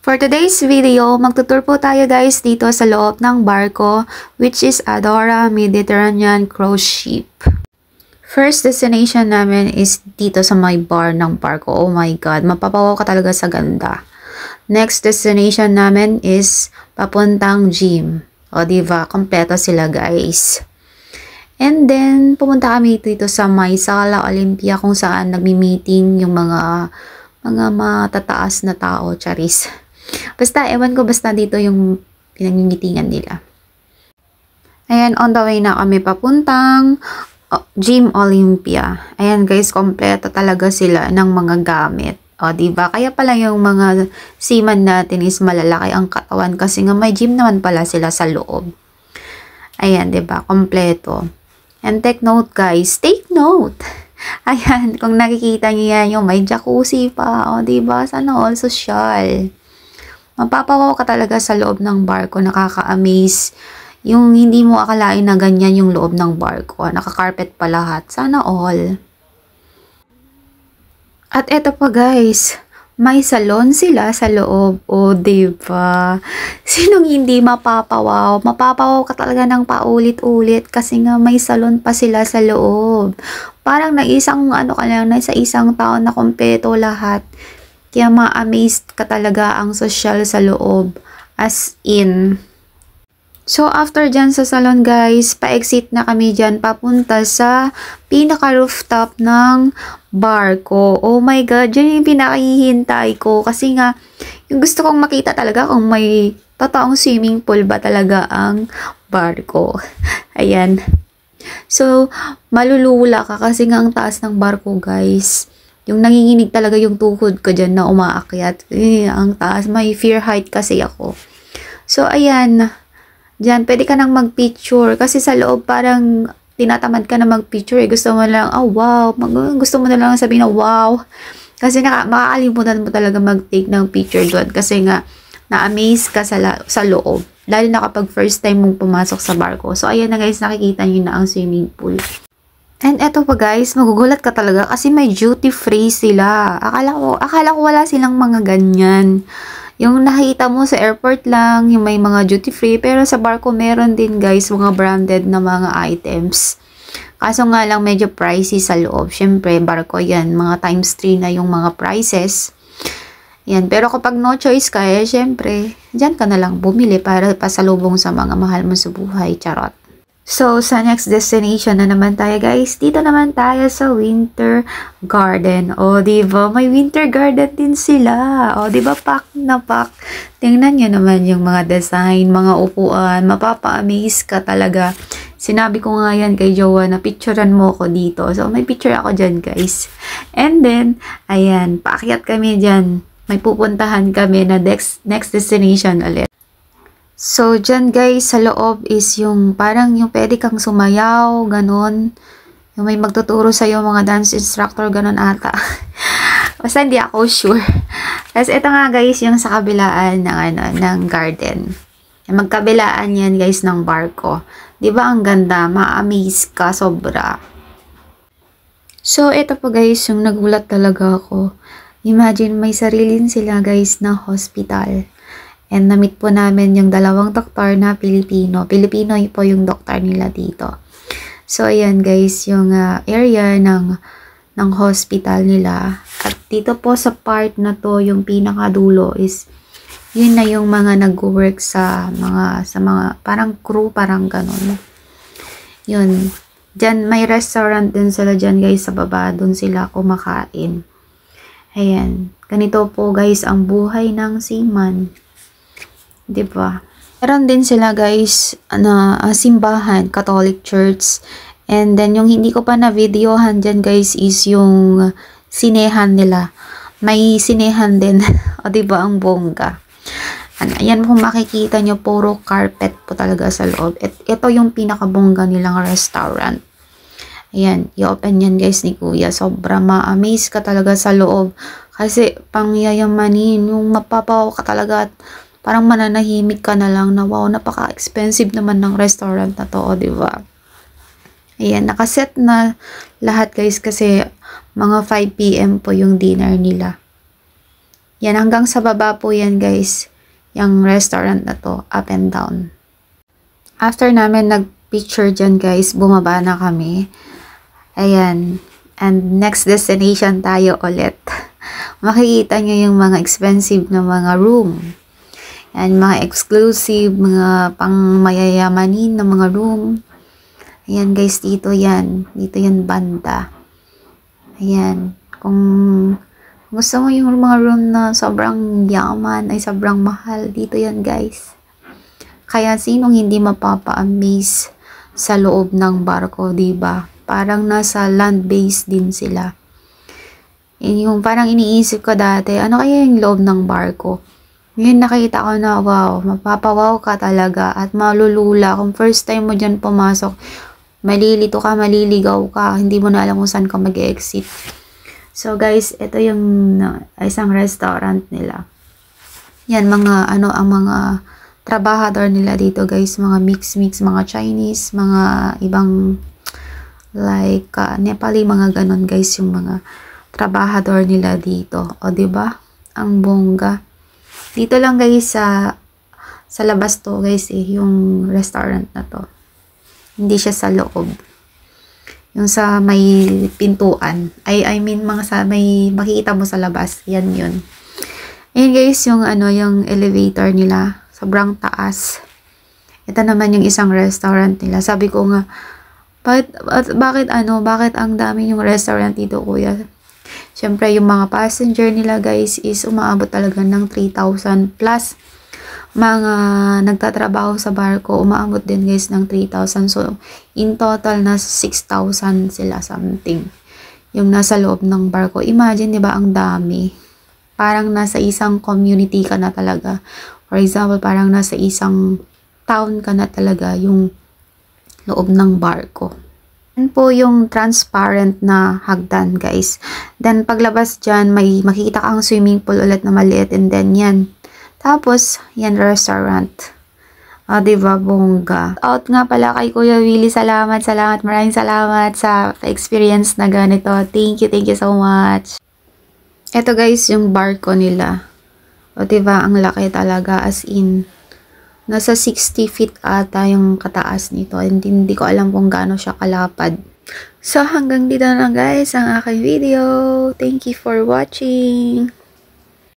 For today's video, magtutur po tayo guys dito sa loob ng barko, which is Adora Mediterranean Cruise Ship. First destination namin is dito sa may bar ng barko. Oh my God, mapapawaw ka talaga sa ganda. Next destination namin is papuntang gym. O diba, kompleto sila guys. And then, pumunta kami dito sa may Sala Olympia kung saan nagmi-meeting yung mga matataas na tao, charis. Basta, ewan ko, basta dito yung pinag-meetingan nila. Ayan, on the way na kami papuntang Gym Olympia. Ayan guys, kompleto talaga sila ng mga gamit. O, diba? Kaya pala yung mga seaman natin is malalaki ang katawan kasi nga may gym naman pala sila sa loob. Ayan, diba? Kompleto. And take note guys, take note. Ayan, kung nakikita niyo yan, yung may jacuzzi pa. O, diba? Sana all social. Mapapawaw ka talaga sa loob ng barko, nakaka-amaze. Yung hindi mo akalain na ganyan yung loob ng barko. Naka-carpet pa lahat. Sana all. At eto pa guys, may salon sila sa loob. O, diba? Sinong hindi mapapawaw? Mapapawaw ka talaga ng paulit-ulit kasi nga may salon pa sila sa loob. Parang naisang ano ka lang, sa isang taon na kompleto lahat. Kaya ma-amazed ka talaga ang social sa loob. As in. So, after dyan sa salon guys, pa-exit na kami dyan papunta sa pinaka-rooftop ng barko. Oh my God, dyan yung pinakahihintay ko. Kasi nga, yung gusto kong makita talaga kung may totoong swimming pool ba talaga ang barko. Ayan. So, malulula ka kasi nga ang taas ng barko guys. Yung nanginginig talaga yung tuhod ko dyan na umaakyat. Ang taas. May fear height kasi ako. So, ayan. Dyan, pwede ka nang mag-picture. Kasi sa loob, parang tinatamad ka na mag-picture. Gusto mo lang, oh wow. Gusto mo na lang sabihin na wow. Kasi makakalimutan mo talaga mag-take ng picture doon. Kasi nga, na-amaze ka sa loob. Lalo na kapag first time mong pumasok sa barko. So, ayan na guys, nakikita nyo na ang swimming pool. And eto pa guys, magugulat ka talaga kasi may duty free sila. Akala ko wala silang mga ganyan. Yung nakita mo sa airport lang, yung may mga duty free. Pero sa barko meron din guys, mga branded na mga items. Kaso nga lang medyo pricey sa loob. Syempre, barko yan. Mga times 3 na yung mga prices. Yan. Pero kapag no choice ka, syempre, dyan ka na lang bumili para pasalubong sa mga mahal mo sa buhay. Charot. So, sa next destination na naman tayo guys. Dito naman tayo sa Winter Garden. O, diba? May Winter Garden din sila. O, diba? Pack na pack. Tingnan nyo naman yung mga design, mga upuan. Mapapa-amaze ka talaga. Sinabi ko nga yan kay Jowa na picturean mo ko dito. So, may picture ako dyan guys. And then, ayan. Paakyat kami dyan. May pupuntahan kami na next destination ulit. So, dyan guys, sa loob is yung parang yung pwede kang sumayaw, ganon. Yung may magtuturo sa'yo, mga dance instructor, ganon ata. Basta hindi ako sure. Tapos ito nga guys, yung sa kabilaan ng garden. Magkabilaan yan guys ng barko. Diba ang ganda? Ma-amaze ka, sobra. So, ito po guys, yung nagulat talaga ako. Imagine, may sarilin sila guys na hospital. And na-meet po namin yung dalawang doktor na Pilipino. Pilipino po yung doktor nila dito. So, ayan guys, yung area ng hospital nila. At dito po sa part na to, yung pinakadulo is, yun na yung mga nag-work sa mga parang crew, parang ganun. Yun. Diyan, may restaurant din sila dyan guys sa baba. Doon sila kumakain. Ayan. Ganito po guys ang buhay ng seaman. Diba? Meron din sila guys na simbahan, Catholic Church. And then yung hindi ko pa na videohan dyan guys is yung sinehan nila. May sinehan din. O diba ang bongga. Ayan kung makikita nyo, puro carpet po talaga sa loob. Ito yung pinakabongga nilang restaurant. Ayan, i-open yan guys ni Kuya. Sobra ma-amaze ka talaga sa loob. Kasi pangyayamanin, yung mapapaw ka talaga at parang mananahimik ka na lang na wow, napaka-expensive naman ng restaurant na to, o diba? Ayan, nakaset na lahat guys kasi mga 5 PM po yung dinner nila. Yan, hanggang sa baba po yan guys. Yung restaurant na to, up and down. After namin nag-picture dyan guys, bumaba na kami. Ayan. And next destination tayo ulit. Makikita nyo yung mga expensive na mga room. Yan, mga exclusive, mga pang mayayamanin na mga room. Ayan guys, dito yan. Dito yan banda. Ayan. Kung gusto mo yung mga room na sobrang yaman, ay sobrang mahal, dito yan guys. Kaya sinong hindi mapapa-amaze sa loob ng barko, diba? Parang nasa land base din sila. Yung parang iniisip ko dati, ano kaya yung loob ng barko? Ngayon nakita ko na, wow, mapapawaw ka talaga at malulula. Kung first time mo dyan pumasok, malilito ka, maliligaw ka, hindi mo na alam kung saan ka mag-exit. So guys, ito yung isang restaurant nila. Yan, mga ang mga trabahador nila dito guys, mga mix, mga Chinese, mga ibang like Nepali, mga ganon guys, yung mga trabahador nila dito. O diba? Ang bongga. Dito lang guys sa labas to guys yung restaurant na to. Hindi siya sa loob. Yung sa may pintuan. I mean mga sa may makikita mo sa labas. Yan yun. Ayan guys yung yung elevator nila. Sobrang taas. Ito naman yung isang restaurant nila. Sabi ko nga, bakit ang dami yung restaurant dito kuya? Siyempre, yung mga passenger nila guys is umaabot talaga ng 3,000 plus. Mga nagtatrabaho sa barko, umaabot din guys ng 3,000. So, in total, nasa 6,000 sila something. Yung nasa loob ng barko. Imagine, di ba, ang dami. Parang nasa isang community ka na talaga. For example, parang nasa isang town ka na talaga yung loob ng barko. Yan po yung transparent na hagdan guys. Then paglabas dyan, may makikita kang swimming pool ulit na maliit, and then yan. Tapos, yan restaurant. O, diba, bongga. Out nga pala kay Kuya Willie. Salamat. Maraming salamat sa experience na ganito. Thank you so much. Ito guys, yung barko nila. O, diba, ang laki talaga, as in. Nasa 60 feet ata yung kataas nito. Hindi ko alam kung gaano siya kalapad. So, hanggang dito na guys ang aking video. Thank you for watching.